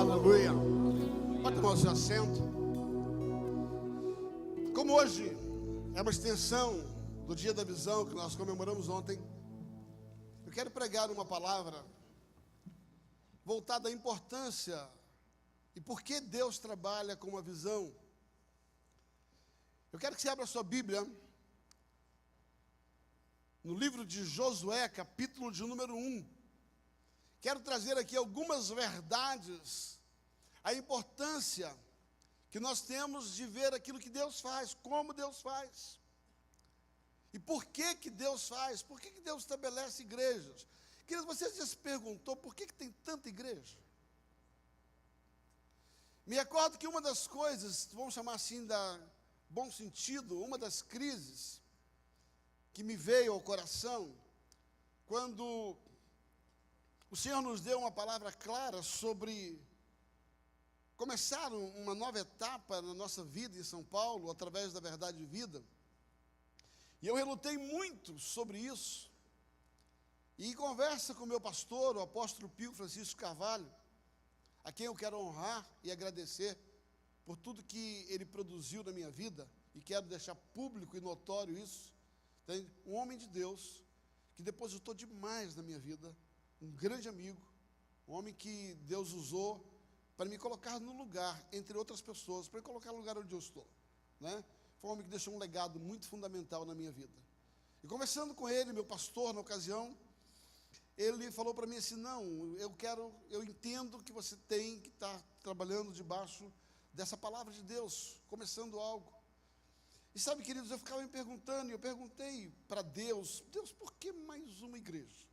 Aleluia. Pode tomar o seu assento. Como hoje é uma extensão do Dia da Visão que nós comemoramos ontem, eu quero pregar uma palavra voltada à importância e por que Deus trabalha com uma visão. Eu quero que você abra a sua Bíblia no livro de Josué, capítulo de número 1. Quero trazer aqui algumas verdades, a importância que nós temos de ver aquilo que Deus faz, como Deus faz. E por que Deus faz? Por que Deus estabelece igrejas? Queridos, você já se perguntou por que tem tanta igreja? Me recordo que uma das coisas, vamos chamar assim, da bom sentido, uma das crises que me veio ao coração, quando o Senhor nos deu uma palavra clara sobre começar uma nova etapa na nossa vida em São Paulo, através da Verdade de Vida. E eu relutei muito sobre isso. E em conversa com o meu pastor, o apóstolo Pio Francisco Carvalho, a quem eu quero honrar e agradecer por tudo que ele produziu na minha vida, e quero deixar público e notório isso, tem um homem de Deus que depositou demais na minha vida, um grande amigo, um homem que Deus usou para me colocar no lugar, entre outras pessoas, para me colocar no lugar onde eu estou, né? Foi um homem que deixou um legado muito fundamental na minha vida. E conversando com ele, meu pastor, na ocasião, ele falou para mim assim: não, eu entendo que você tem que estar trabalhando debaixo dessa palavra de Deus, começando algo. E sabe, queridos, eu ficava me perguntando, e eu perguntei para Deus, por que mais uma igreja?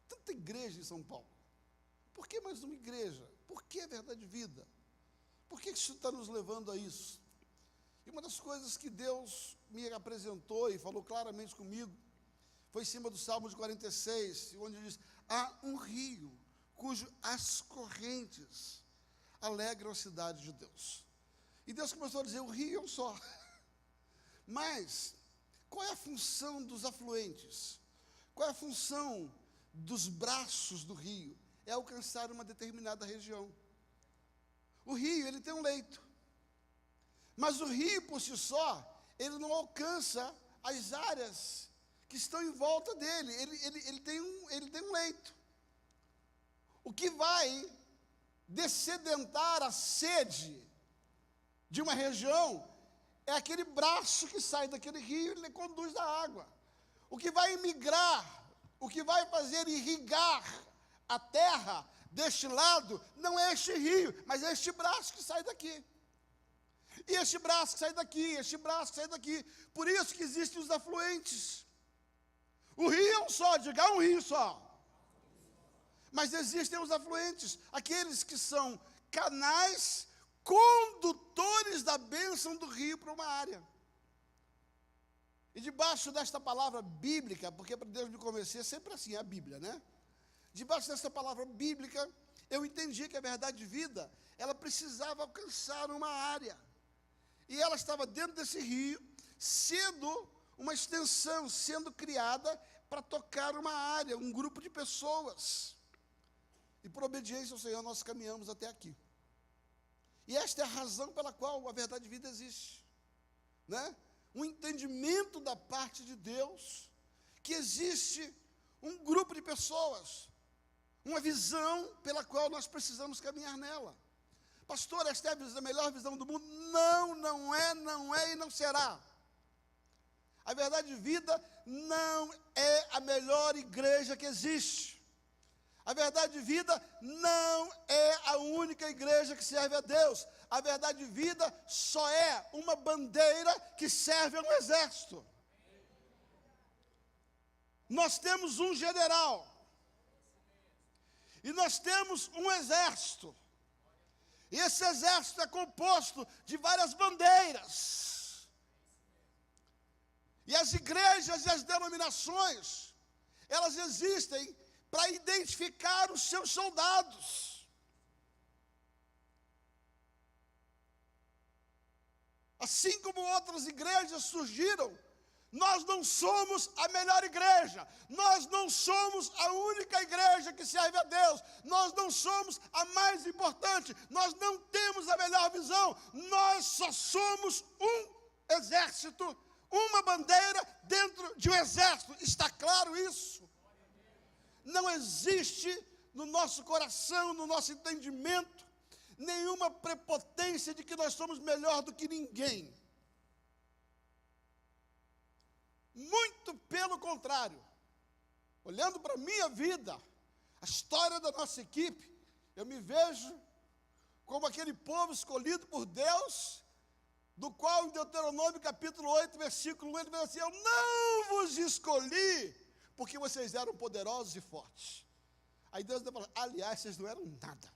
Tanta igreja em São Paulo. Por que mais uma igreja? Por que a Verdade de Vida? Por que isso está nos levando a isso? E uma das coisas que Deus me apresentou e falou claramente comigo foi em cima do Salmo de 46, onde diz: há um rio as correntes alegram a cidade de Deus. E Deus começou a dizer: o rio é um só. Mas qual é a função dos afluentes? Qual é a função dos braços do rio? É alcançar uma determinada região. O rio, ele tem um leito. Mas o rio, por si só, ele não alcança as áreas que estão em volta dele. Ele tem um leito. O que vai descedentar a sede de uma região é aquele braço que sai daquele rio e ele conduz a água. O que vai migrar, o que vai fazer irrigar a terra deste lado, não é este rio, mas é este braço que sai daqui. E este braço que sai daqui, este braço que sai daqui. Por isso que existem os afluentes. O rio é um só, diga, é um rio só. Mas existem os afluentes, aqueles que são canais condutores da bênção do rio para uma área. E debaixo desta palavra bíblica, porque para Deus me convencer, sempre assim, é a Bíblia, né? Debaixo dessa palavra bíblica, eu entendi que a Verdade de Vida, ela precisava alcançar uma área. E ela estava dentro desse rio, sendo uma extensão, sendo criada para tocar uma área, um grupo de pessoas. E por obediência ao Senhor, nós caminhamos até aqui. E esta é a razão pela qual a Verdade de Vida existe, né? Um entendimento da parte de Deus, que existe um grupo de pessoas, uma visão pela qual nós precisamos caminhar nela. Pastor, esta é a melhor visão do mundo? Não é e não será. A Verdade de Vida não é a melhor igreja que existe. A Verdade de Vida não é a única igreja que serve a Deus. A Verdade de Vida só é uma bandeira que serve a um exército. Nós temos um general. E nós temos um exército. E esse exército é composto de várias bandeiras. E as igrejas e as denominações, elas existem para identificar os seus soldados. Assim como outras igrejas surgiram Nós não somos a melhor igreja, nós não somos a única igreja que serve a Deus, nós não somos a mais importante, nós não temos a melhor visão, nós só somos um exército, uma bandeira dentro de um exército. Está claro isso? Não existe no nosso coração, no nosso entendimento, nenhuma prepotência de que nós somos melhor do que ninguém. Muito pelo contrário. Olhando para a minha vida, a história da nossa equipe, eu me vejo como aquele povo escolhido por Deus, do qual em Deuteronômio capítulo 8, versículo 1, ele diz assim: eu não vos escolhi porque vocês eram poderosos e fortes. Aí Deus fala: aliás, vocês não eram nada.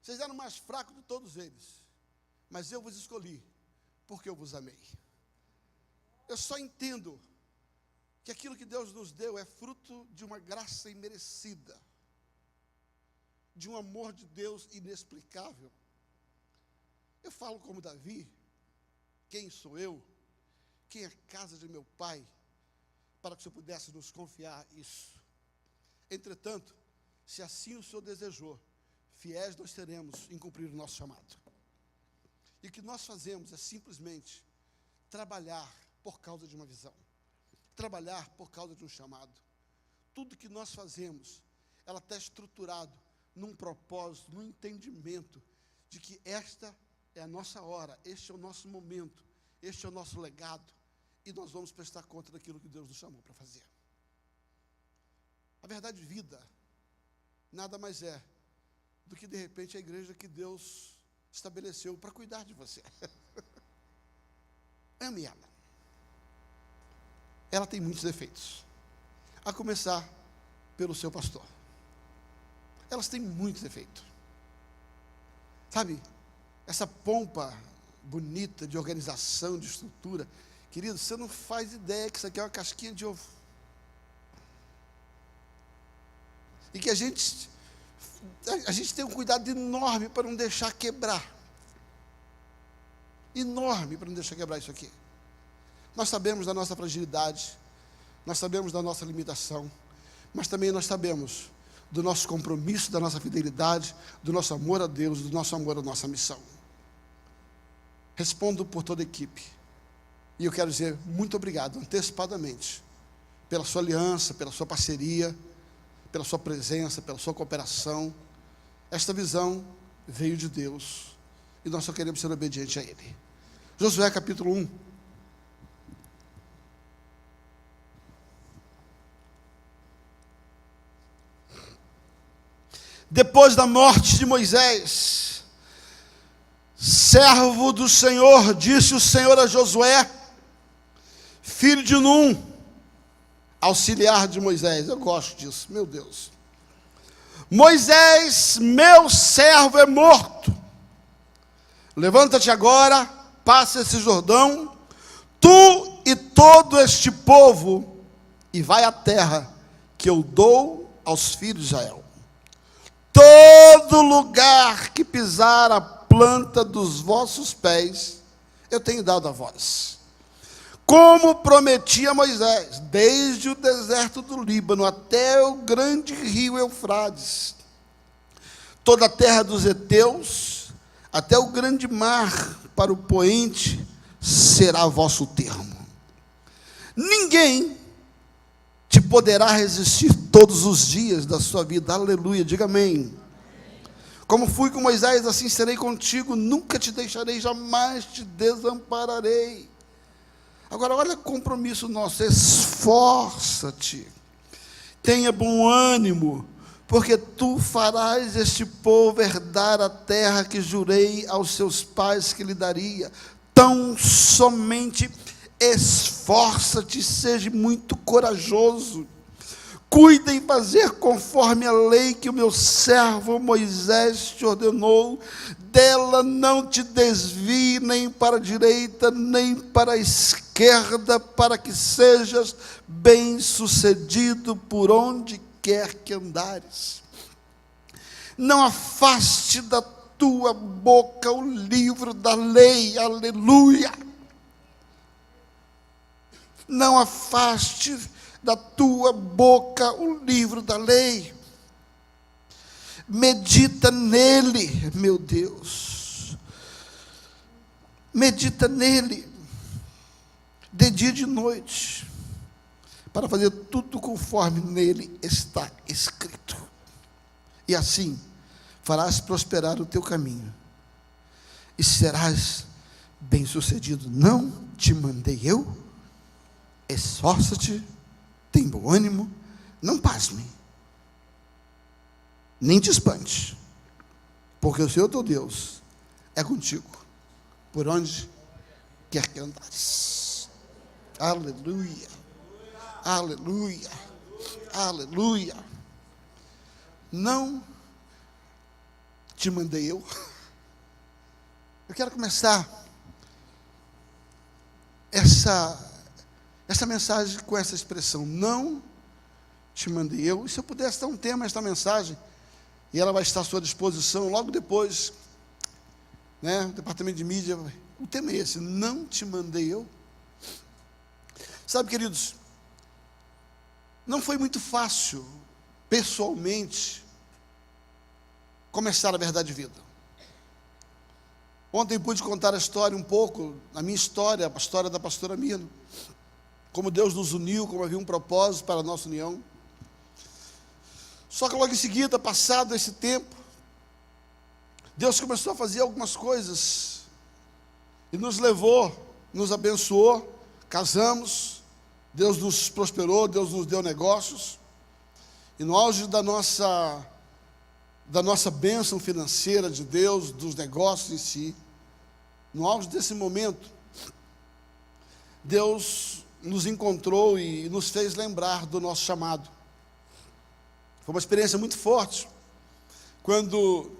Vocês eram mais fracos de todos eles, mas eu vos escolhi porque eu vos amei. Eu só entendo que aquilo que Deus nos deu é fruto de uma graça imerecida, de um amor de Deus inexplicável. Eu falo como Davi: quem sou eu? Quem é a casa de meu pai? Para que o Senhor pudesse nos confiar isso. Entretanto, se assim o Senhor desejou, fiéis nós seremos em cumprir o nosso chamado. E o que nós fazemos é simplesmente trabalhar por causa de uma visão, trabalhar por causa de um chamado. Tudo que nós fazemos, ela está estruturado num propósito, num entendimento de que esta é a nossa hora, este é o nosso momento, este é o nosso legado, e nós vamos prestar conta daquilo que Deus nos chamou para fazer. A verdade, vida, nada mais é do que, de repente, a igreja que Deus estabeleceu para cuidar de você. Ame ela. Ela tem muitos defeitos, a começar pelo seu pastor. Elas têm muitos defeitos. Sabe, essa pompa bonita de organização, de estrutura, querido, você não faz ideia que isso aqui é uma casquinha de ovo. E que a gente tem um cuidado enorme para não deixar quebrar. Enorme para não deixar quebrar isso aqui. Nós sabemos da nossa fragilidade, nós sabemos da nossa limitação, mas também nós sabemos do nosso compromisso, da nossa fidelidade, do nosso amor a Deus, do nosso amor à nossa missão. Respondo por toda a equipe, e eu quero dizer muito obrigado, antecipadamente, pela sua aliança, pela sua parceria, pela sua presença, pela sua cooperação. Esta visão veio de Deus, e nós só queremos ser obedientes a Ele. Josué capítulo 1. Depois da morte de Moisés, servo do Senhor, disse o Senhor a Josué, filho de Num, auxiliar de Moisés. Eu gosto disso, meu Deus. Moisés, meu servo, é morto. Levanta-te agora, passa esse Jordão, tu e todo este povo, e vai à terra que eu dou aos filhos de Israel. Todo lugar que pisar a planta dos vossos pés, eu tenho dado a vós. Como prometi a Moisés, desde o deserto do Líbano até o grande rio Eufrates, toda a terra dos heteus, até o grande mar para o poente, será vosso termo. Ninguém te poderá resistir todos os dias da sua vida. Aleluia, diga amém. Como fui com Moisés, assim serei contigo, nunca te deixarei, jamais te desampararei. Agora, olha o compromisso nosso: esforça-te, tenha bom ânimo, porque tu farás este povo herdar a terra que jurei aos seus pais que lhe daria. Tão somente esforça-te, seja muito corajoso, cuida em fazer conforme a lei que o meu servo Moisés te ordenou, dela não te desvie nem para a direita, nem para a esquerda, para que sejas bem-sucedido por onde quer que andares. Não afaste da tua boca o livro da lei, aleluia. não afaste da tua boca o livro da lei. Medita nele, meu Deus. Medita nele, de dia e de noite, para fazer tudo conforme nele está escrito. E assim farás prosperar o teu caminho, e serás bem-sucedido. Não te mandei eu? Esforça-te, tem bom ânimo, não pasme, nem te espante, porque o Senhor teu Deus é contigo, por onde quer que andares. Aleluia, aleluia, aleluia. Não te mandei eu. Eu quero começar essa mensagem com essa expressão, não te mandei eu. E se eu pudesse dar um tema a esta mensagem, e ela vai estar à sua disposição logo depois, né, o departamento de mídia, o tema é esse, não te mandei eu. Sabe, queridos, não foi muito fácil, pessoalmente, começar a verdade de vida. Ontem pude contar a história um pouco, a minha história, a história da pastora Mirna, como Deus nos uniu, como havia um propósito para a nossa união. Só que logo em seguida, passado esse tempo, Deus começou a fazer algumas coisas, e nos levou, nos abençoou, casamos, Deus nos prosperou, Deus nos deu negócios, e no auge da nossa bênção financeira de Deus, dos negócios em si, no auge desse momento, Deus nos encontrou e nos fez lembrar do nosso chamado. Foi uma experiência muito forte. Quando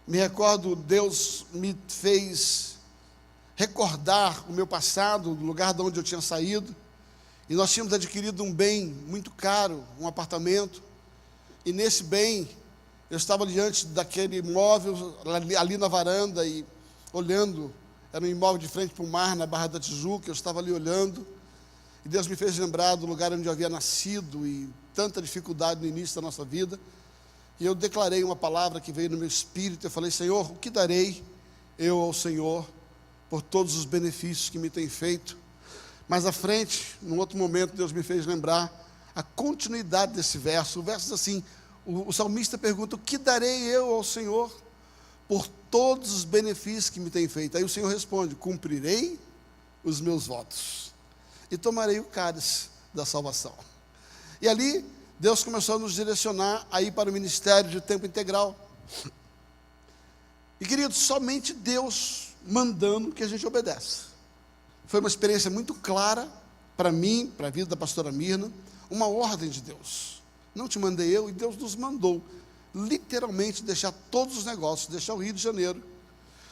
me recordo, Deus me fez recordar o meu passado, do lugar de onde eu tinha saído, e nós tínhamos adquirido um bem muito caro, um apartamento, e nesse bem, eu estava diante daquele imóvel, ali na varanda, e olhando, era um imóvel de frente para o mar, na Barra da Tijuca, eu estava ali olhando, e Deus me fez lembrar do lugar onde eu havia nascido, e tanta dificuldade no início da nossa vida, e eu declarei uma palavra que veio no meu espírito, eu falei, Senhor, o que darei eu ao Senhor, por todos os benefícios que me tem feito? Mais à frente, num outro momento, Deus me fez lembrar a continuidade desse verso, o verso diz assim, o salmista pergunta, o que darei eu ao Senhor por todos os benefícios que me tem feito? Aí o Senhor responde, cumprirei os meus votos e tomarei o cálice da salvação. E ali, Deus começou a nos direcionar a ir para o ministério de tempo integral. E queridos, somente Deus mandando que a gente obedeça. Foi uma experiência muito clara para mim, para a vida da pastora Mirna, uma ordem de Deus. Não te mandei eu, e Deus nos mandou, literalmente, deixar todos os negócios, deixar o Rio de Janeiro.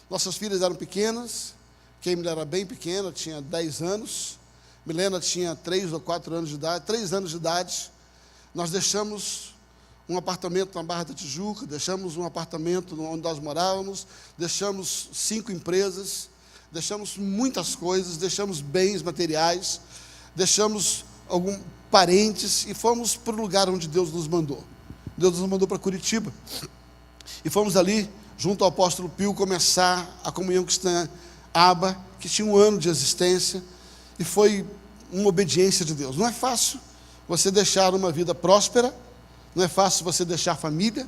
Nossas filhas eram pequenas, Keimler era bem pequena, tinha 10 anos, Milena tinha 3 ou 4 anos de idade, 3 anos de idade. Nós deixamos um apartamento na Barra da Tijuca, deixamos um apartamento onde nós morávamos, deixamos 5 empresas, deixamos muitas coisas, deixamos bens materiais, deixamos alguns parentes e fomos para o lugar onde Deus nos mandou. Deus nos mandou para Curitiba. E fomos ali, junto ao apóstolo Pio, começar a comunhão cristã Aba, que tinha 1 ano de existência, e foi uma obediência de Deus. Não é fácil você deixar uma vida próspera, não é fácil você deixar família,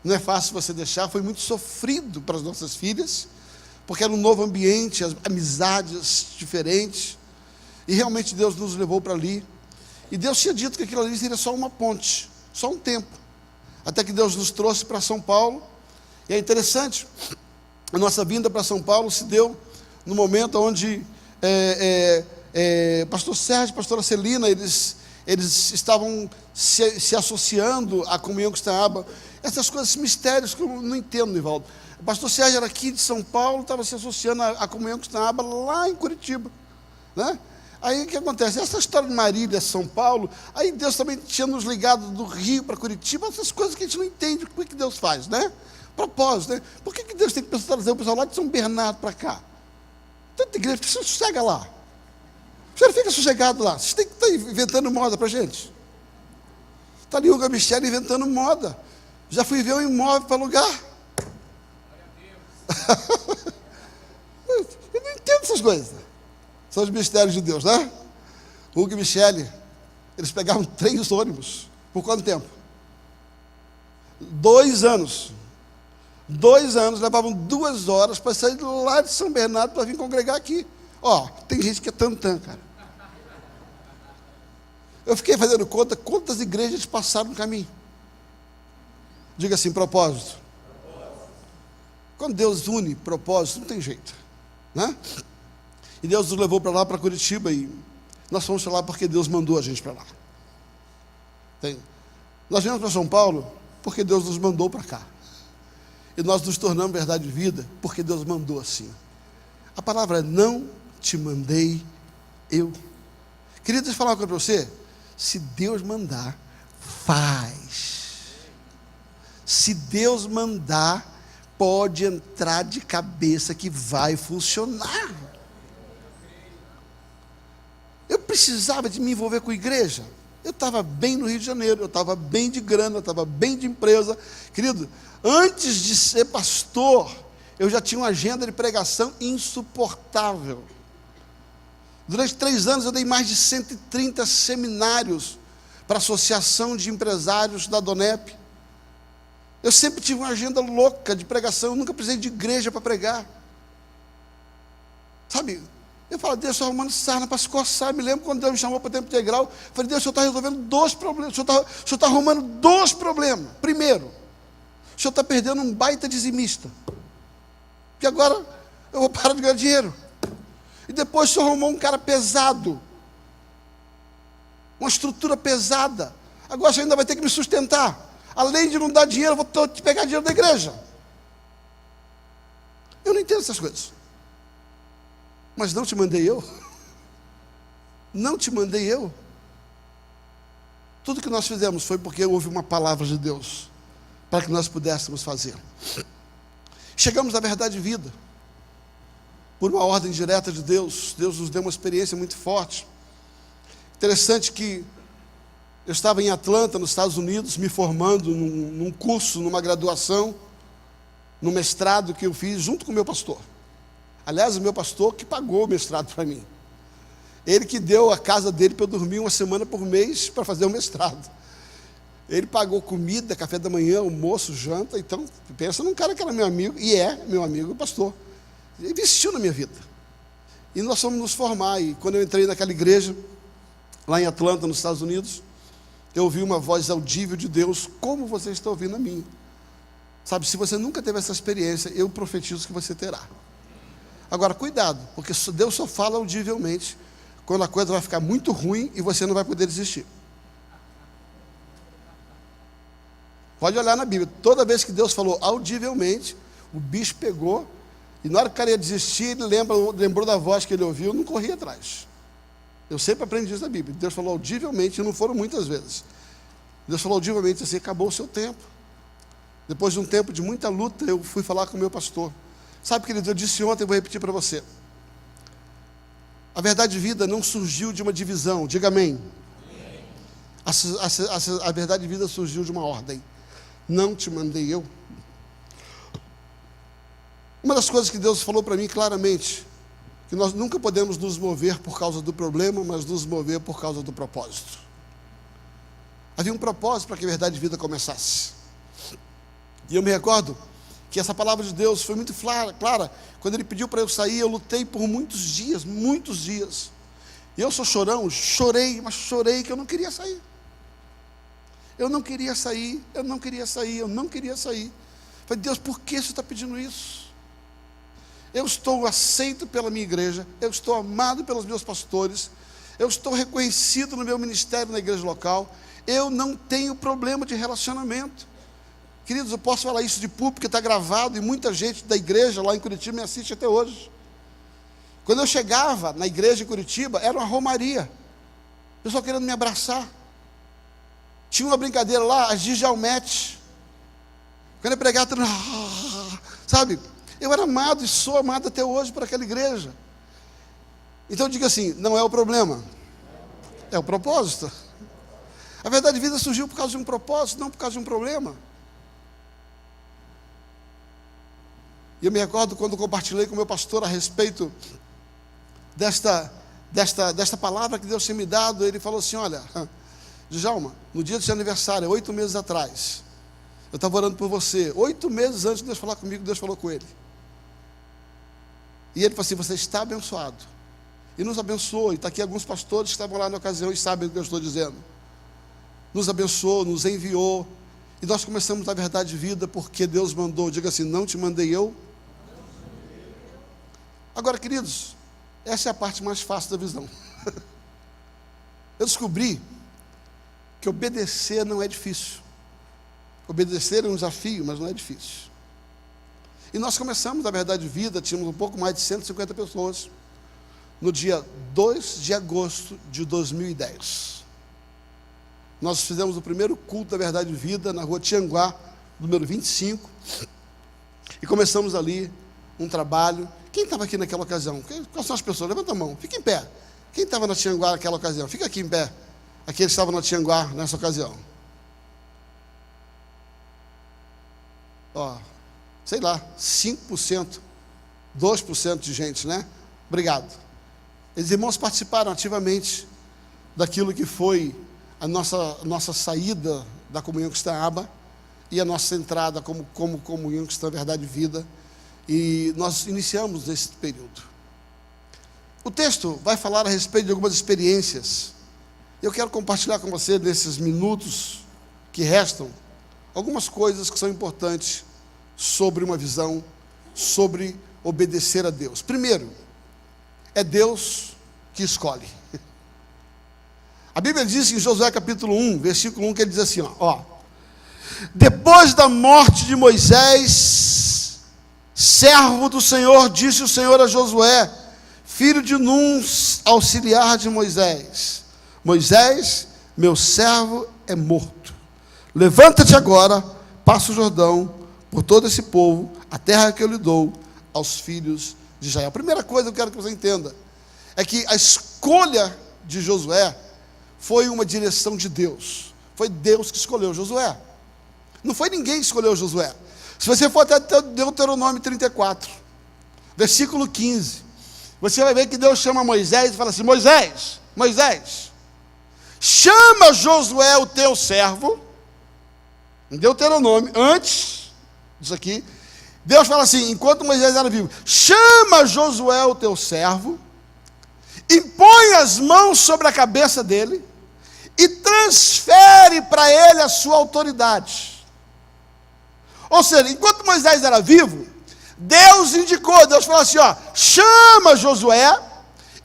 não é fácil você deixar, foi muito sofrido para as nossas filhas, porque era um novo ambiente, as amizades diferentes, e realmente Deus nos levou para ali, e Deus tinha dito que aquilo ali seria só uma ponte, só um tempo, até que Deus nos trouxe para São Paulo. E é interessante, a nossa vinda para São Paulo se deu no momento onde pastor Sérgio e pastora Celina, eles estavam se associando à comunhão cristã Aba, essas coisas, esses mistérios que eu não entendo, Nivaldo. O pastor Sérgio era aqui de São Paulo, estava se associando à comunhão cristã Aba lá em Curitiba, né? Aí o que acontece? Essa história de Marília, São Paulo, aí Deus também tinha nos ligado do Rio para Curitiba, essas coisas que a gente não entende, o que Deus faz, né? Propósito, né? Por que Deus tem que trazer o pessoal lá de São Bernardo para cá? Tanta igreja, que você sossega lá. O senhor fica sossegado lá. Vocês têm que estar inventando moda para a gente. Está ali o Hugo Michele inventando moda. Já fui ver um imóvel para alugar. Eu não entendo essas coisas. São os mistérios de Deus, né? O Hugo e Michele, eles pegavam 3 ônibus. Por quanto tempo? 2 anos. 2 anos, levavam 2 horas para sair lá de São Bernardo para vir congregar aqui. Ó, tem gente que é tantã, cara. Eu fiquei fazendo conta, quantas igrejas passaram no caminho. Diga assim, propósito. Quando Deus une propósito, não tem jeito, né? E Deus nos levou para lá, para Curitiba, e nós fomos para lá porque Deus mandou a gente para lá. Nós viemos para São Paulo porque Deus nos mandou para cá. E nós nos tornamos verdade de vida porque Deus mandou assim. A palavra é: não te mandei eu. Queria falar uma coisa para você. Se Deus mandar, faz. Se Deus mandar, pode entrar de cabeça que vai funcionar. Eu precisava de me envolver com a igreja. Eu estava bem no Rio de Janeiro, eu estava bem de grana, eu estava bem de empresa. Querido, antes de ser pastor, eu já tinha uma agenda de pregação insuportável. Durante 3 anos eu dei mais de 130 seminários para a Associação de Empresários da Donep. Eu sempre tive uma agenda louca de pregação, eu nunca precisei de igreja para pregar. Sabe, eu falo: Deus, estou arrumando sarna para se coçar. Me lembro quando Deus me chamou para o tempo integral, eu falei: Deus, o Senhor está resolvendo 2 problemas, o Senhor está arrumando 2 problemas. Primeiro, o Senhor está perdendo um baita dizimista, porque agora eu vou parar de ganhar dinheiro. E depois o Senhor arrumou um cara pesado, uma estrutura pesada. Agora você ainda vai ter que me sustentar. Além de não dar dinheiro, eu vou te pegar dinheiro da igreja. Eu não entendo essas coisas. Mas não te mandei eu? Não te mandei eu? Tudo que nós fizemos foi porque houve uma palavra de Deus para que nós pudéssemos fazer. Chegamos à verdade de vida por uma ordem direta de Deus. Deus nos deu uma experiência muito forte. Interessante que eu estava em Atlanta, nos Estados Unidos, me formando num curso, numa graduação, num mestrado que eu fiz junto com o meu pastor. Aliás, o meu pastor que pagou o mestrado para mim. Ele que deu a casa dele para eu dormir 1 semana por mês para fazer o mestrado. Ele pagou comida, café da manhã, almoço, janta. Então, pensa num cara que era meu amigo, e é meu amigo, o pastor. Ele investiu na minha vida. E nós fomos nos formar. E quando eu entrei naquela igreja, lá em Atlanta, nos Estados Unidos, eu ouvi uma voz audível de Deus, como você está ouvindo a minha. Sabe, se você nunca teve essa experiência, eu profetizo que você terá. Agora, cuidado, porque Deus só fala audivelmente quando a coisa vai ficar muito ruim e você não vai poder desistir. Pode olhar na Bíblia, toda vez que Deus falou audivelmente, o bicho pegou, e na hora que o cara ia desistir, ele lembrou da voz que ele ouviu, não corria atrás. Eu sempre aprendi isso na Bíblia. Deus falou audivelmente, e não foram muitas vezes. Deus falou audivelmente assim: acabou o seu tempo. Depois de um tempo de muita luta, eu fui falar com o meu pastor. Sabe, querido, eu disse ontem, eu vou repetir para você. A verdade de vida não surgiu de uma divisão, diga amém. A verdade de vida surgiu de uma ordem. Não te mandei eu. Uma das coisas que Deus falou para mim claramente, que nós nunca podemos nos mover por causa do problema, mas nos mover por causa do propósito. Havia um propósito para que a verdade de vida começasse. E eu me recordo que essa palavra de Deus foi muito clara. Quando Ele pediu para eu sair, eu lutei por muitos dias. E eu sou chorão, chorei que eu não queria sair. Eu não queria sair. Falei: Deus, por que você está pedindo isso? Eu estou aceito pela minha igreja, eu estou amado pelos meus pastores, eu estou reconhecido no meu ministério na igreja local, eu não tenho problema de relacionamento. Queridos, eu posso falar isso de público, porque está gravado, e muita gente da igreja lá em Curitiba me assiste até hoje. Quando eu chegava na igreja em Curitiba, era uma romaria, o pessoal querendo me abraçar. Tinha uma brincadeira lá, as Djalmete. Quando eu pregava, sabe? Eu era amado e sou amado até hoje por aquela igreja. Então diga assim, não é o problema, é o propósito. A verdade de vida surgiu por causa de um propósito, não por causa de um problema. E eu me recordo quando compartilhei com o meu pastor a respeito desta palavra que Deus tinha me dado. Ele falou assim, olha, Djalma, no dia do seu aniversário, 8 meses atrás, eu estava orando por você, 8 meses antes de Deus falar comigo, Deus falou com ele. E ele falou assim, você está abençoado. E nos abençoou, e está aqui alguns pastores que estavam lá na ocasião e sabem o que eu estou dizendo. Nos abençoou, nos enviou, e nós começamos a verdade de vida porque Deus mandou. Diga assim, não te mandei eu. Agora, queridos, essa é a parte mais fácil da visão. Eu descobri que obedecer não é difícil. Obedecer é um desafio, mas não é difícil. E nós começamos a verdade de vida, tínhamos um pouco mais de 150 pessoas, no dia 2 de agosto de 2010. Nós fizemos o primeiro culto da verdade de vida na rua Tianguá, número 25, e começamos ali um trabalho. Quem estava aqui naquela ocasião? Quais são as pessoas? Levanta a mão, fica em pé. Quem estava na Tianguá naquela ocasião? Fica aqui em pé. Aqueles que estavam na Tianguá nessa ocasião. Ó, sei lá, 5%, 2% de gente, né? Obrigado. Os irmãos participaram ativamente daquilo que foi a nossa saída da Comunhão Cristã Aba e a nossa entrada como Comunhão Cristã Verdade e Vida. E nós iniciamos nesse período. O texto vai falar a respeito de algumas experiências. Eu quero compartilhar com você, nesses minutos que restam, algumas coisas que são importantes sobre uma visão, sobre obedecer a Deus. Primeiro, é Deus que escolhe. A Bíblia diz em Josué capítulo 1, versículo 1, que ele diz assim, ó, depois da morte de Moisés, servo do Senhor, disse o Senhor a Josué, filho de Num, auxiliar de Moisés, Moisés, meu servo é morto. Levanta-te agora, passa o Jordão por todo esse povo, a terra que eu lhe dou aos filhos de Israel. A primeira coisa que eu quero que você entenda é que a escolha de Josué foi uma direção de Deus. Foi Deus que escolheu Josué. Não foi ninguém que escolheu Josué. Se você for até Deuteronômio 34, versículo 15, você vai ver que Deus chama Moisés e fala assim, Moisés, chama Josué o teu servo, em Deuteronômio, antes disso aqui, Deus fala assim, enquanto Moisés era vivo, chama Josué o teu servo, impõe as mãos sobre a cabeça dele, e transfere para ele a sua autoridade. Ou seja, enquanto Moisés era vivo, Deus indicou, Deus falou assim, ó, chama Josué,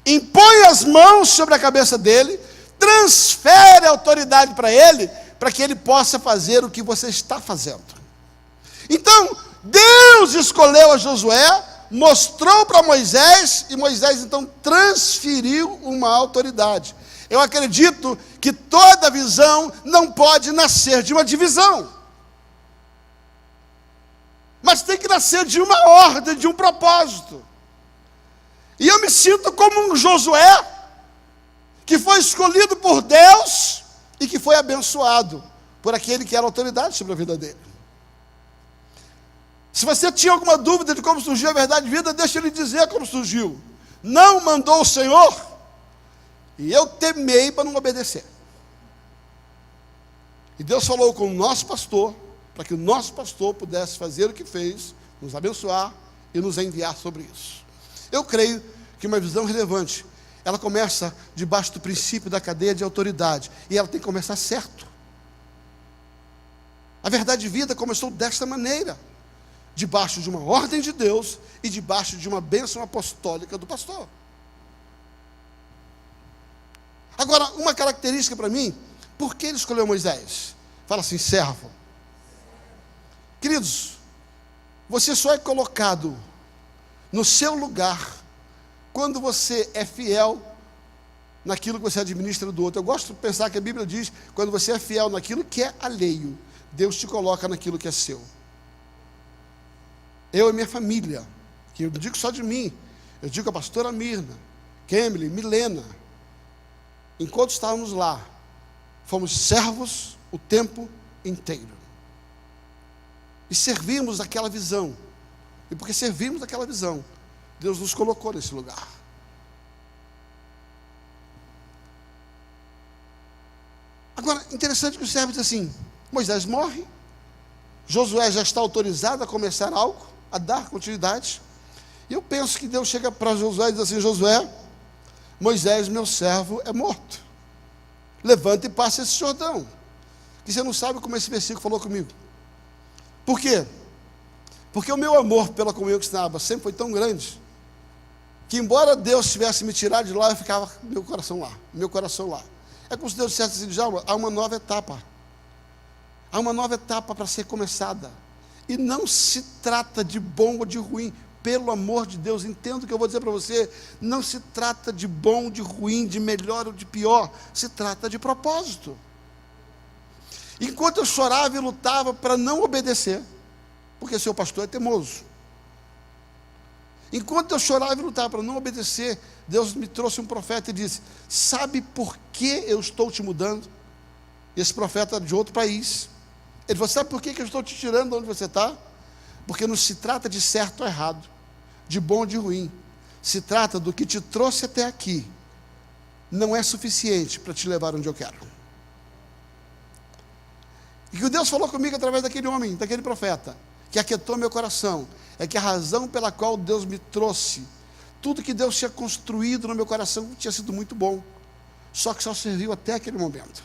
impõe as mãos sobre a cabeça dele, transfere a autoridade para ele, para que ele possa fazer o que você está fazendo. Então, Deus escolheu a Josué, mostrou para Moisés, e Moisés então transferiu uma autoridade. Eu acredito que toda visão não pode nascer de uma divisão, mas tem que nascer de uma ordem, de um propósito. E eu me sinto como um Josué, que foi escolhido por Deus, e que foi abençoado por aquele que era autoridade sobre a vida dele. Se você tinha alguma dúvida de como surgiu a verdade de vida, deixa ele dizer como surgiu. Não mandou o Senhor, e eu temei para não obedecer. E Deus falou com o nosso pastor, para que o nosso pastor pudesse fazer o que fez, nos abençoar e nos enviar sobre isso. Eu creio que uma visão relevante, ela começa debaixo do princípio da cadeia de autoridade, e ela tem que começar certo. A verdade de vida começou desta maneira, debaixo de uma ordem de Deus e debaixo de uma bênção apostólica do pastor. Agora, uma característica para mim, por que ele escolheu Moisés? Fala assim, servo. Queridos, você só é colocado no seu lugar quando você é fiel naquilo que você administra do outro. Eu gosto de pensar que a Bíblia diz, quando você é fiel naquilo que é alheio, Deus te coloca naquilo que é seu. Eu e minha família, que eu não digo só de mim, eu digo a pastora Mirna, Kemily, Milena, enquanto estávamos lá, fomos servos o tempo inteiro. E servimos aquela visão. E porque servimos aquela visão, Deus nos colocou nesse lugar. Agora, interessante que o servo diz assim: Moisés morre, Josué já está autorizado a começar algo, a dar continuidade. E eu penso que Deus chega para Josué e diz assim: Josué, Moisés, meu servo, é morto. Levanta e passa esse Jordão. Que você não sabe como esse versículo falou comigo. Por quê? Porque o meu amor pela comunhão cristã sempre foi tão grande, que embora Deus tivesse me tirado de lá, eu ficava meu coração lá. É como se Deus dissesse assim: Djalma, há uma nova etapa. Há uma nova etapa para ser começada. E não se trata de bom ou de ruim. Pelo amor de Deus, entenda o que eu vou dizer para você. Não se trata de bom, de ruim, de melhor ou de pior. Se trata de propósito. Enquanto eu chorava e lutava para não obedecer, porque seu pastor é teimoso. Enquanto eu chorava e lutava para não obedecer, Deus me trouxe um profeta e disse: sabe por que eu estou te mudando? Esse profeta era de outro país. Ele falou: sabe por que eu estou te tirando de onde você está? Porque não se trata de certo ou errado, de bom ou de ruim. Se trata do que te trouxe até aqui. Não é suficiente para te levar onde eu quero. E que Deus falou comigo através daquele homem, daquele profeta, que aquietou meu coração, é que a razão pela qual Deus me trouxe, tudo que Deus tinha construído no meu coração tinha sido muito bom, só que só serviu até aquele momento.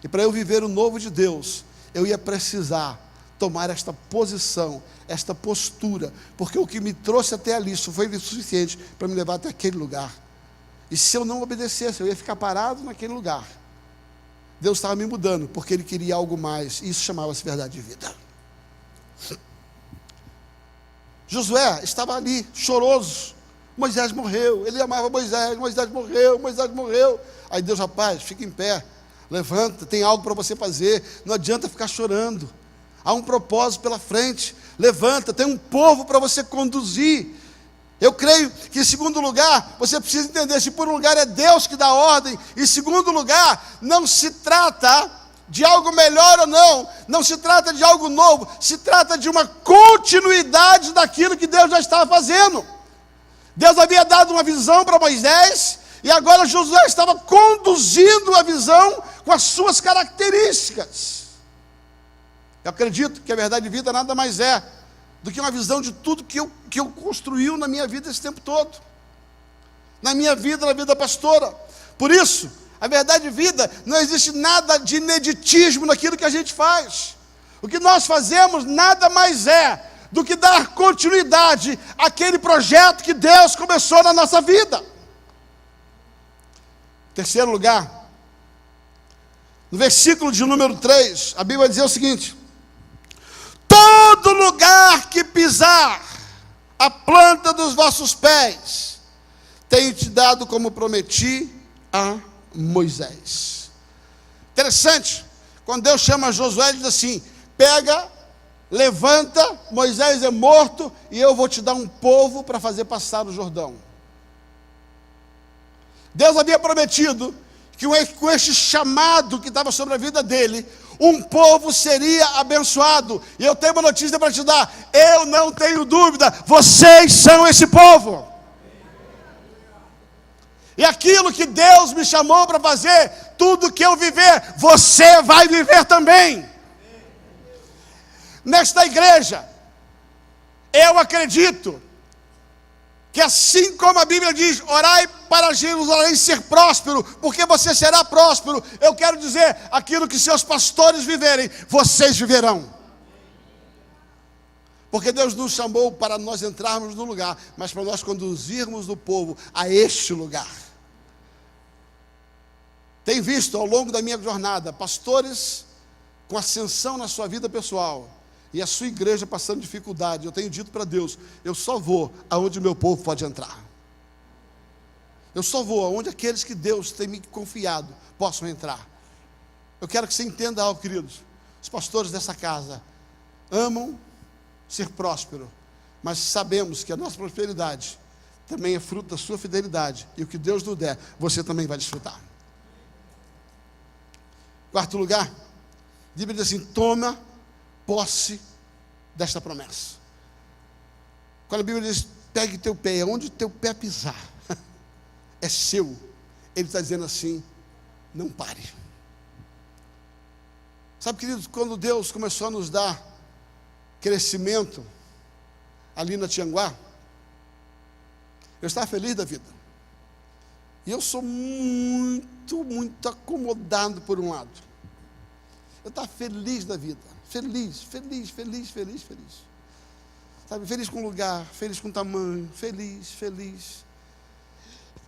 E para eu viver o novo de Deus, eu ia precisar tomar esta posição, esta postura, porque o que me trouxe até ali só foi o suficiente para me levar até aquele lugar. E se eu não obedecesse, eu ia ficar parado naquele lugar. Deus estava me mudando, porque Ele queria algo mais, e isso chamava-se verdade de vida. Josué estava ali, choroso. Moisés morreu, ele amava Moisés, Moisés morreu. Aí Deus: rapaz, fica em pé, levanta, tem algo para você fazer, não adianta ficar chorando. Há um propósito pela frente, levanta, tem um povo para você conduzir. Eu creio que, em segundo lugar, você precisa entender, se por um lugar é Deus que dá ordem, em segundo lugar, não se trata de algo melhor ou não se trata de algo novo, se trata de uma continuidade daquilo que Deus já estava fazendo. Deus havia dado uma visão para Moisés, e agora Josué estava conduzindo a visão com as suas características. Eu acredito que a verdade de vida nada mais é do que uma visão de tudo que eu construiu na minha vida esse tempo todo. Na minha vida, na vida pastora. Por isso, a verdade de vida, não existe nada de ineditismo naquilo que a gente faz. O que nós fazemos nada mais é do que dar continuidade àquele projeto que Deus começou na nossa vida. Terceiro lugar, no versículo de número 3, a Bíblia vai dizer o seguinte: todo lugar que pisar a planta dos vossos pés, tenho te dado como prometi a Moisés. Interessante, quando Deus chama Josué, ele diz assim: pega, levanta, Moisés é morto, e eu vou te dar um povo para fazer passar o Jordão. Deus havia prometido que com este chamado que estava sobre a vida dele, um povo seria abençoado. E eu tenho uma notícia para te dar: eu não tenho dúvida, vocês são esse povo. E aquilo que Deus me chamou para fazer, tudo que eu viver, você vai viver também. Nesta igreja, eu acredito que, assim como a Bíblia diz, orai para Jerusalém ser próspero, porque você será próspero, eu quero dizer, aquilo que seus pastores viverem, vocês viverão. Porque Deus nos chamou para nós entrarmos no lugar, mas para nós conduzirmos o povo a este lugar. Tenho visto ao longo da minha jornada, pastores com ascensão na sua vida pessoal, e a sua igreja passando dificuldade. Eu tenho dito para Deus: eu só vou aonde o meu povo pode entrar. Eu só vou aonde aqueles que Deus tem me confiado possam entrar. Eu quero que você entenda algo, queridos. Os pastores dessa casa amam ser próspero, mas sabemos que a nossa prosperidade também é fruto da sua fidelidade. E o que Deus nos der, você também vai desfrutar. Quarto lugar, a Bíblia diz assim: toma posse desta promessa. Quando a Bíblia diz, pegue teu pé, onde teu pé pisar, é seu. Ele está dizendo assim, não pare. Sabe, queridos, quando Deus começou a nos dar crescimento ali na Tianguá, eu estava feliz da vida. E eu sou muito acomodado por um lado. Eu estava feliz da vida. Feliz. Sabe, feliz com o lugar, feliz com o tamanho, feliz.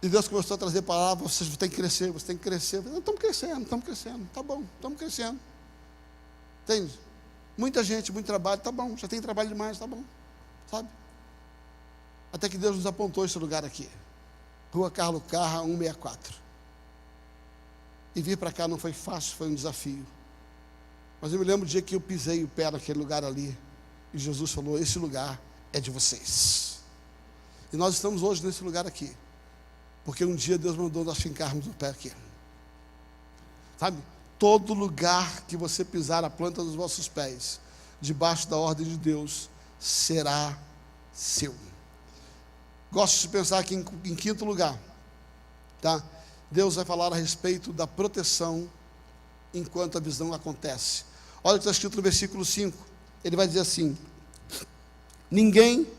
E Deus começou a trazer palavras, você tem que crescer. Estamos crescendo, tá bom, estamos crescendo. Entende? Muita gente, muito trabalho, tá bom, já tem trabalho demais, tá bom, sabe? Até que Deus nos apontou esse lugar aqui, Rua Carlos Carra, 164. E vir para cá não foi fácil, foi um desafio. Mas eu me lembro do dia que eu pisei o pé naquele lugar ali, e Jesus falou, esse lugar é de vocês. E nós estamos hoje nesse lugar aqui, porque um dia Deus mandou nós fincarmos o pé aqui. Sabe? Todo lugar que você pisar a planta dos vossos pés, debaixo da ordem de Deus, será seu. Gosto de pensar aqui em quinto lugar, tá? Deus vai falar a respeito da proteção enquanto a visão acontece. Olha o que está escrito no versículo 5. Ele vai dizer assim: ninguém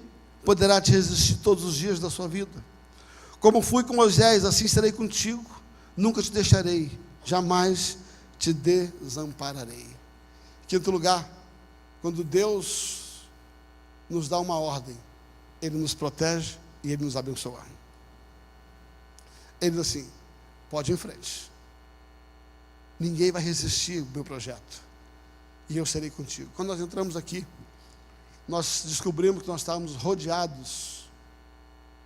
poderá te resistir todos os dias da sua vida. Como fui com Moisés, assim serei contigo. Nunca te deixarei, jamais te desampararei. Quinto lugar, quando Deus nos dá uma ordem, Ele nos protege e Ele nos abençoa. Ele diz assim, pode ir em frente. Ninguém vai resistir ao meu projeto. E eu serei contigo. Quando nós entramos aqui, nós descobrimos que nós estávamos rodeados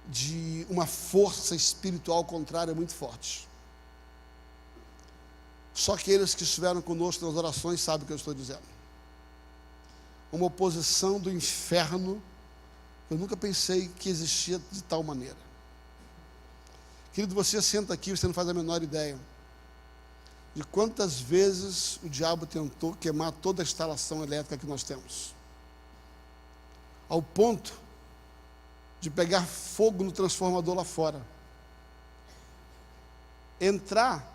de uma força espiritual contrária muito forte. Só aqueles que estiveram conosco nas orações sabem o que eu estou dizendo. Uma oposição do inferno, eu nunca pensei que existia de tal maneira. Querido, você senta aqui, você não faz a menor ideia de quantas vezes o diabo tentou queimar toda a instalação elétrica que nós temos, ao ponto de pegar fogo no transformador lá fora, entrar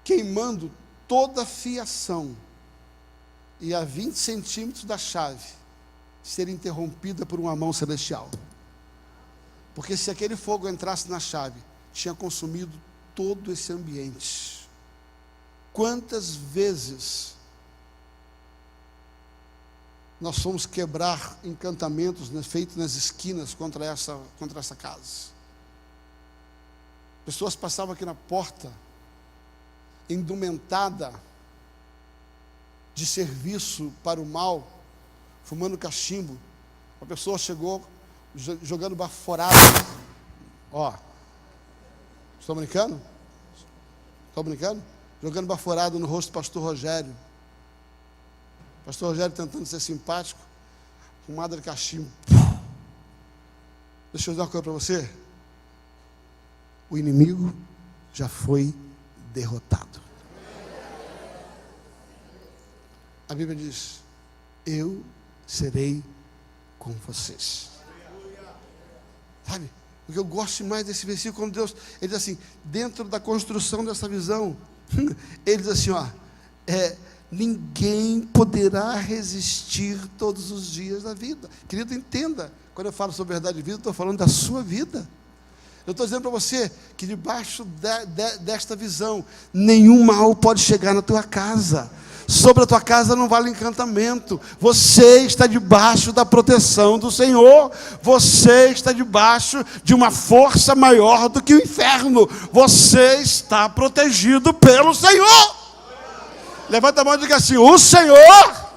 queimando toda a fiação e a 20 centímetros da chave ser interrompida por uma mão celestial. Porque se aquele fogo entrasse na chave, tinha consumido todo esse ambiente. Quantas vezes nós fomos quebrar encantamentos, né, feitos nas esquinas contra essa casa. Pessoas passavam aqui na porta, indumentada de serviço para o mal, fumando cachimbo. Uma pessoa chegou jogando baforada. Ó, estão brincando? Jogando baforada no rosto do pastor Rogério. Pastor Rogério tentando ser simpático, fumada de cachimbo. Deixa eu dizer uma coisa para você. O inimigo já foi derrotado. A Bíblia diz, eu serei com vocês. Sabe, o que eu gosto mais desse versículo, quando Deus, ele diz assim, dentro da construção dessa visão, ele diz assim, ó, ninguém poderá resistir todos os dias da vida. Querido, entenda, quando eu falo sobre verdade de vida, eu estou falando da sua vida. Eu estou dizendo para você que debaixo desta visão, nenhum mal pode chegar na tua casa. Sobre a tua casa não vale encantamento. Você está debaixo da proteção do Senhor. Você está debaixo de uma força maior do que o inferno. Você está protegido pelo Senhor. Levanta a mão e diga assim, o Senhor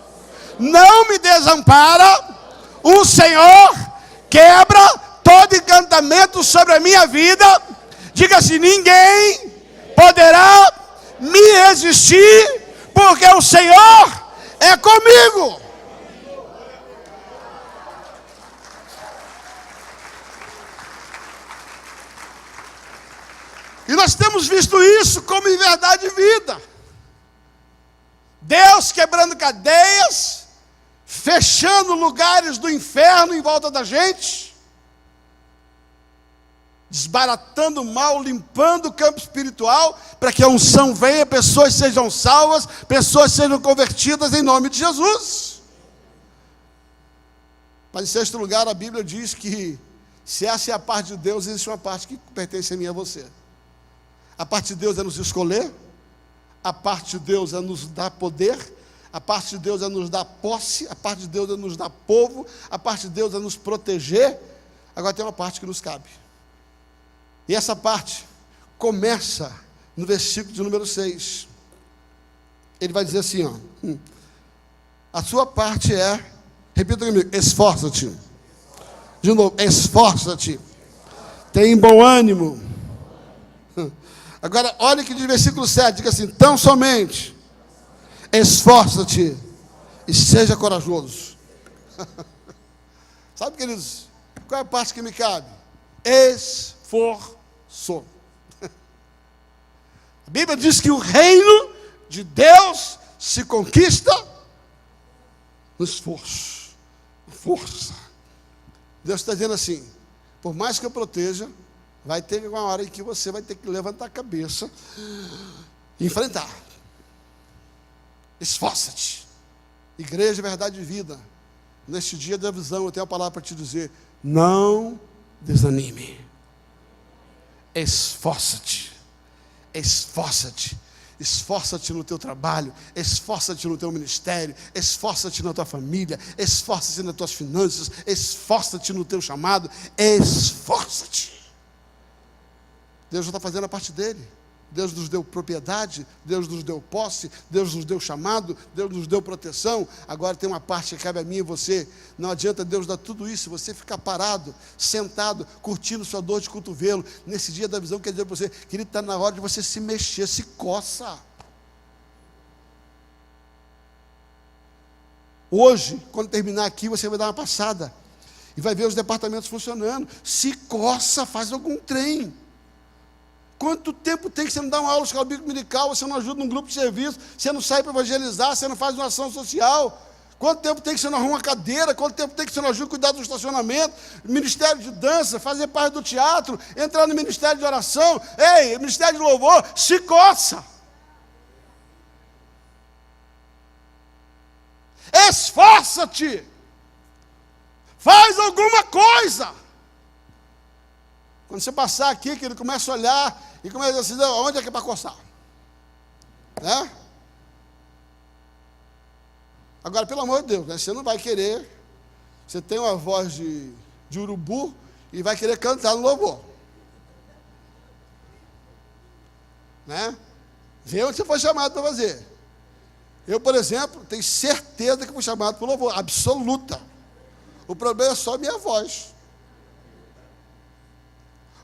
não me desampara. O Senhor quebra todo encantamento sobre a minha vida. Diga assim, ninguém poderá me resistir, porque o Senhor é comigo. E nós temos visto isso como em verdade e vida. Deus quebrando cadeias, fechando lugares do inferno em volta da gente, desbaratando o mal, limpando o campo espiritual, para que a unção venha, pessoas sejam salvas, pessoas sejam convertidas em nome de Jesus. Mas em sexto lugar, a Bíblia diz que, se essa é a parte de Deus, existe uma parte que pertence a mim e a você. A parte de Deus é nos escolher, a parte de Deus é nos dar poder, a parte de Deus é nos dar posse, a parte de Deus é nos dar povo, a parte de Deus é nos proteger. Agora tem uma parte que nos cabe. E essa parte começa no versículo de número 6. Ele vai dizer assim, ó, a sua parte é, repita comigo, esforça-te. De novo, esforça-te. Tem bom ânimo. Agora, olha que diz versículo 7, diga assim, tão somente esforça-te e seja corajoso. Sabe, queridos, qual é a parte que me cabe? Esforço. A Bíblia diz que o reino de Deus se conquista no esforço, na força. Deus está dizendo assim, por mais que eu proteja, vai ter uma hora em que você vai ter que levantar a cabeça e enfrentar. Esforça-te. Igreja, verdade e vida. Neste dia da visão, eu tenho a palavra para te dizer, não desanime. Esforça-te. Esforça-te. Esforça-te no teu trabalho, esforça-te no teu ministério, esforça-te na tua família, esforça-te nas tuas finanças, esforça-te no teu chamado, esforça-te. Deus já está fazendo a parte dele. Deus nos deu propriedade, Deus nos deu posse, Deus nos deu chamado, Deus nos deu proteção. Agora tem uma parte que cabe a mim e você. Não adianta Deus dar tudo isso, você ficar parado, sentado, curtindo sua dor de cotovelo. Nesse dia da visão, quer dizer para você, querido, está na hora de você se mexer, se coça. Hoje, quando terminar aqui, você vai dar uma passada e vai ver os departamentos funcionando. Se coça, faz algum trem. Quanto tempo tem que você não dá uma aula de escola bíblica dominical, você não ajuda num grupo de serviço, você não sai para evangelizar, você não faz uma ação social? Quanto tempo tem que você não arruma uma cadeira? Quanto tempo tem que você não ajuda a cuidar do estacionamento? Ministério de dança, fazer parte do teatro, entrar no ministério de oração, ei, ministério de louvor, se coça. Esforça-te. Faz alguma coisa. Quando você passar aqui, que ele começa a olhar e começa a dizer assim, onde é que é para coçar? Né? Agora, pelo amor de Deus, né, você não vai querer, você tem uma voz de urubu e vai querer cantar no louvor. Né? Vê onde você foi chamado para fazer. Eu, por exemplo, tenho certeza que fui chamado para o louvor, absoluta. O problema é só a minha voz.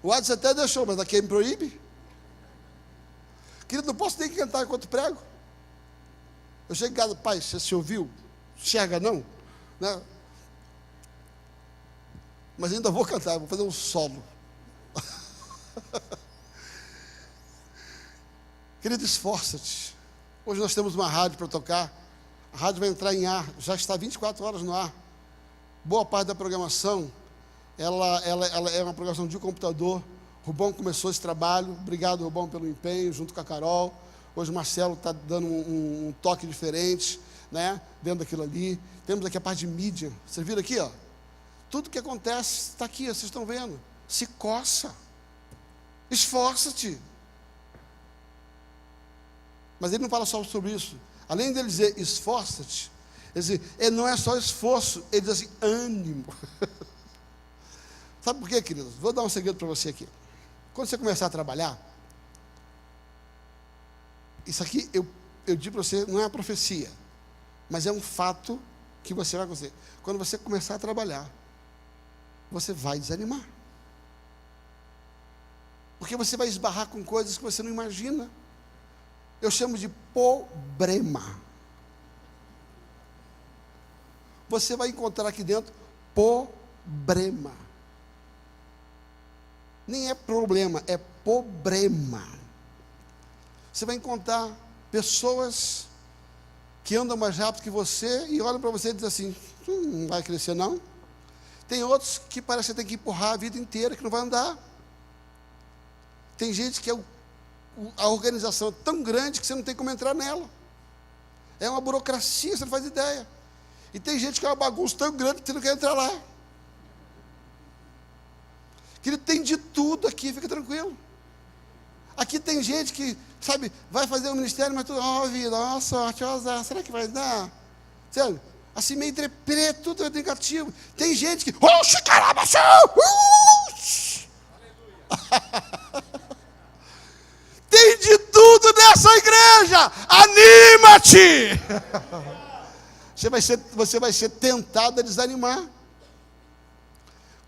O Adson até deixou, mas aqui me proíbe. Querido, não posso nem cantar enquanto prego. Eu chego em casa, pai, você se ouviu? Enxerga não? Né? Mas ainda vou cantar, vou fazer um solo. Querido, esforça-te. Hoje nós temos uma rádio para tocar. A rádio vai entrar em ar, já está 24 horas no ar. Boa parte da programação, ela é uma programação de computador. Rubão começou esse trabalho, obrigado Rubão pelo empenho, junto com a Carol. Hoje o Marcelo está dando um toque diferente, né, dentro daquilo ali. Temos aqui a parte de mídia, vocês viram aqui, ó? Tudo que acontece está aqui, vocês estão vendo. Se coça, esforça-te. Mas ele não fala só sobre isso. Além dele dizer esforça-te, ele não é só esforço, ele diz assim, ânimo. Sabe por quê, queridos? Vou dar um segredo para você aqui. Quando você começar a trabalhar, isso aqui eu digo para você, não é uma profecia, mas é um fato que você vai acontecer. Quando você começar a trabalhar, você vai desanimar. Porque você vai esbarrar com coisas que você não imagina. Eu chamo de problema. Você vai encontrar aqui dentro problema. Nem é problema, é problema. Você vai encontrar pessoas que andam mais rápido que você e olham para você e dizem assim, não vai crescer não. Tem outros que parece que tem que empurrar a vida inteira, que não vai andar. Tem gente que a organização é tão grande que você não tem como entrar nela. É uma burocracia, você não faz ideia. E tem gente que é uma bagunça tão grande que você não quer entrar lá. Que ele tem de tudo aqui, fica tranquilo. Aqui tem gente que, sabe, vai fazer um ministério, mas tudo, vida, sorte, azar, será que vai dar? Sabe, assim meio entrepre, tudo é negativo. Tem gente que, oxe, caramba, tem de tudo nessa igreja, anima-te! Você vai ser tentado a desanimar.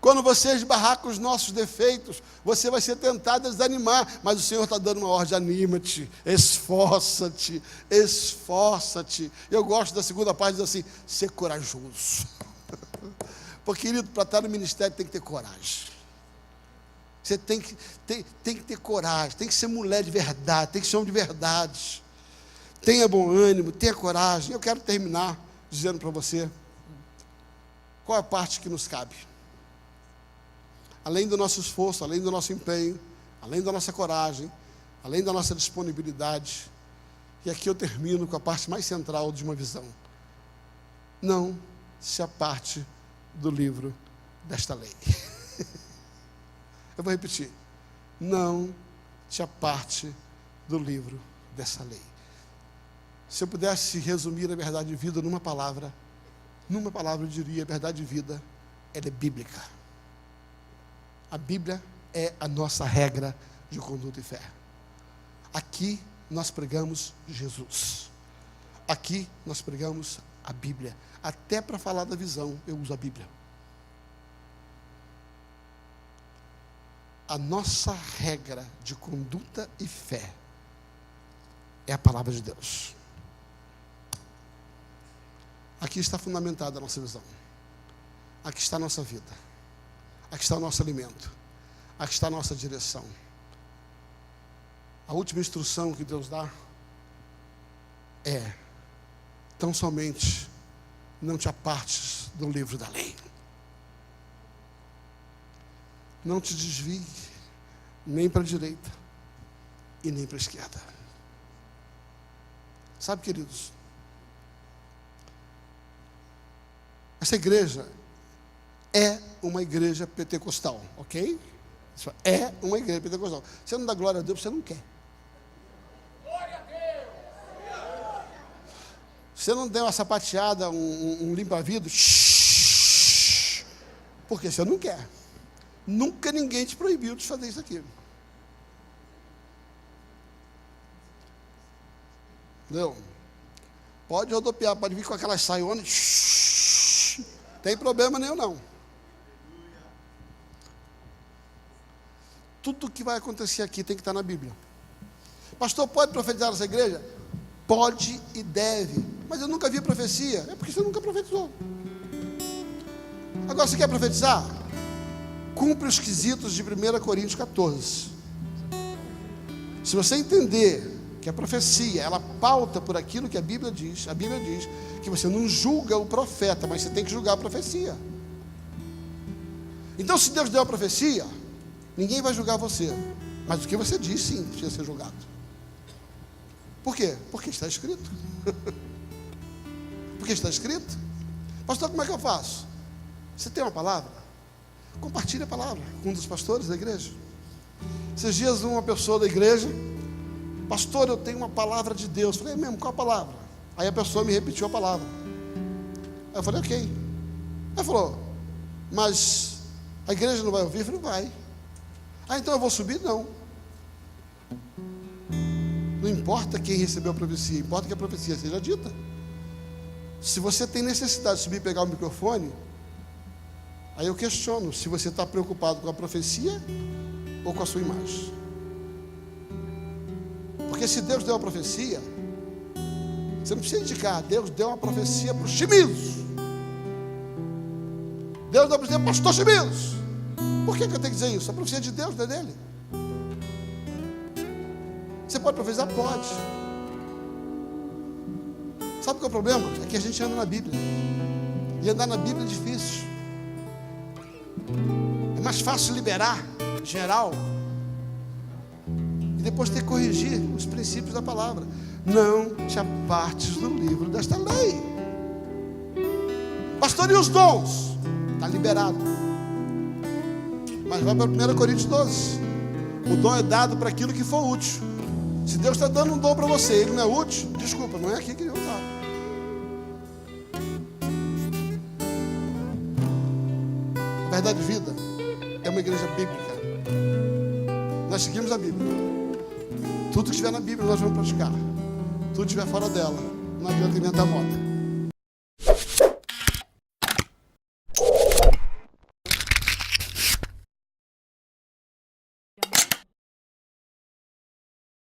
Quando você esbarrar com os nossos defeitos, você vai ser tentado a desanimar, mas o Senhor está dando uma ordem, anima-te, esforça-te, esforça-te. Eu gosto da segunda parte, diz assim, ser corajoso. Porque, querido, para estar no ministério tem que ter coragem. Você tem que ter coragem, tem que ser mulher de verdade, tem que ser homem de verdade. Tenha bom ânimo, tenha coragem. Eu quero terminar dizendo para você, qual é a parte que nos cabe? Além do nosso esforço, além do nosso empenho, além da nossa coragem, além da nossa disponibilidade, e aqui eu termino com a parte mais central de uma visão. Não se aparte do livro desta lei. Eu vou repetir. Não te aparte do livro dessa lei. Se eu pudesse resumir a verdade de vida numa palavra eu diria, a verdade de vida, ela é bíblica. A Bíblia é a nossa regra de conduta e fé. Aqui nós pregamos Jesus. Aqui nós pregamos a Bíblia. Até para falar da visão, eu uso a Bíblia. A nossa regra de conduta e fé é a palavra de Deus. Aqui está fundamentada a nossa visão. Aqui está a nossa vida. Aqui está o nosso alimento. Aqui está a nossa direção. A última instrução que Deus dá é: tão somente não te apartes do livro da lei. Não te desvie nem para a direita e nem para a esquerda. Sabe, queridos, essa igreja é uma igreja pentecostal, ok? Isso é uma igreja pentecostal. Você não dá glória a Deus, você não quer. Glória a Deus! Você não der uma sapateada, um limpa-vidro, porque você não quer. Nunca ninguém te proibiu de fazer isso aqui. Entendeu? Pode rodopiar, pode vir com aquelas saionas. Tem problema nenhum, não. Tudo que vai acontecer aqui tem que estar na Bíblia. Pastor, pode profetizar nessa igreja? Pode e deve. Mas eu nunca vi profecia. É porque você nunca profetizou. Agora, você quer profetizar? Cumpre os quesitos de 1 Coríntios 14. Se você entender que a profecia, ela pauta por aquilo que a Bíblia diz que você não julga o profeta, mas você tem que julgar a profecia. Então, se Deus deu a profecia, ninguém vai julgar você, mas o que você diz, sim, precisa ser julgado. Por quê? Porque está escrito. Porque está escrito. Pastor, como é que eu faço? Você tem uma palavra? Compartilhe a palavra com um dos pastores da igreja. Esses dias uma pessoa da igreja: pastor, eu tenho uma palavra de Deus. Eu falei, mesmo, qual a palavra? Aí a pessoa me repetiu a palavra. Aí eu falei, ok. Aí falou, mas a igreja não vai ouvir? Eu falei, vai. Ah, então eu vou subir? Não. Não importa quem recebeu a profecia, importa que a profecia seja dita. Se você tem necessidade de subir e pegar o microfone, aí eu questiono se você está preocupado com a profecia ou com a sua imagem. Porque se Deus deu uma profecia, você não precisa indicar. Deus deu uma profecia para o Chimilos. Deus deu para o pastor Chimilos. Por que eu tenho que dizer isso? A profecia é de Deus, não é dele. Você pode profetizar? Pode. Sabe qual é o problema? É que a gente anda na Bíblia. E andar na Bíblia é difícil. É mais fácil liberar, geral, e depois ter que corrigir os princípios da palavra. Não te apartes do livro desta lei. Pastor, e os dons? Está liberado. Mas vai para 1 Coríntios 12. O dom é dado para aquilo que for útil. Se Deus está dando um dom para você e ele não é útil, desculpa, não é aqui que ele vai usar. A Verdade de Vida é uma igreja bíblica. Nós seguimos a Bíblia. Tudo que estiver na Bíblia nós vamos praticar. Tudo que estiver fora dela, não adianta inventar moda.